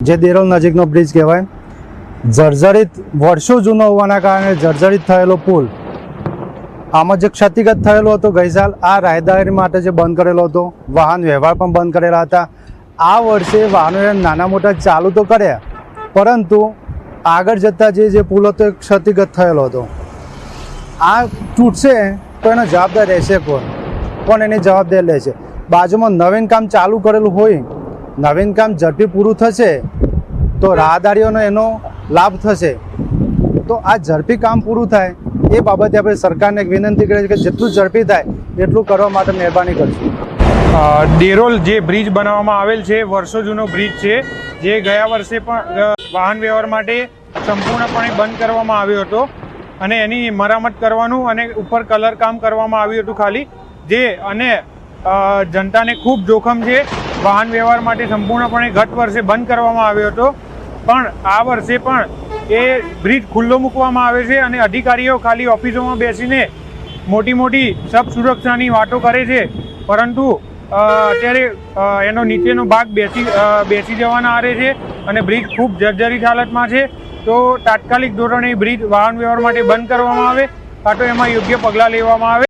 જે દેરોલ નજીકનો બ્રિજ કહેવાય, જર્જરિત વર્ષો જૂનો હોવાના કારણે જર્જરિત થયેલો પુલ, આમાં જે ક્ષતિગ્રસ્ત થયેલો હતો ગઈ સાલ આ રાહદારી માટે જે બંધ કરેલો હતો, વાહન વ્યવહાર પણ બંધ કરેલા હતા. આ વર્ષે વાહનોએ નાના મોટા ચાલુ તો કર્યા, પરંતુ આગળ જતાં જે પુલ હતો એ ક્ષતિગ્રસ્ત થયેલો હતો. આ તૂટશે તો એનો જવાબદાર રહેશે કોણ એની જવાબદારી લેશે? બાજુમાં નવીન કામ ચાલુ કરેલું હોય, નવીન કામ ઝડપી પૂરું થશે તો રાહદારીઓનો એનો લાભ થશે. તો આ ઝડપી કામ પૂરું થાય એ બાબતે આપણે સરકારને એક વિનંતી કરીએ કે જેટલું ઝડપી થાય એટલું કરવા માટે મહેરબાની કરશું. દેરોલ જે બ્રિજ બનાવવામાં આવેલ છે, વર્ષો જૂનો બ્રિજ છે, જે ગયા વર્ષે પણ વાહન વ્યવહાર માટે સંપૂર્ણપણે બંધ કરવામાં આવ્યો હતો અને એની મરામત કરવાનું અને ઉપર કલર કામ કરવામાં આવ્યું હતું ખાલી, જે અને જનતાને ખૂબ જોખમ છે. વાહન વ્યવહાર માટે સંપૂર્ણપણે ગત વર્ષે બંધ કરવામાં આવ્યો હતો, પણ આ વર્ષે પણ એ બ્રિજ ખુલ્લો મૂકવામાં આવે છે અને અધિકારીઓ ખાલી ઓફિસોમાં બેસીને મોટી સબ સુરક્ષાની વાતો કરે છે, પરંતુ અત્યારે એનો નીચેનો ભાગ બેસી જવાના આરે છે અને બ્રિજ ખૂબ જર્જરિત હાલતમાં છે. તો તાત્કાલિક ધોરણે બ્રિજ વાહન વ્યવહાર માટે બંધ કરવામાં આવે કાં તો એમાં યોગ્ય પગલાં લેવામાં આવે.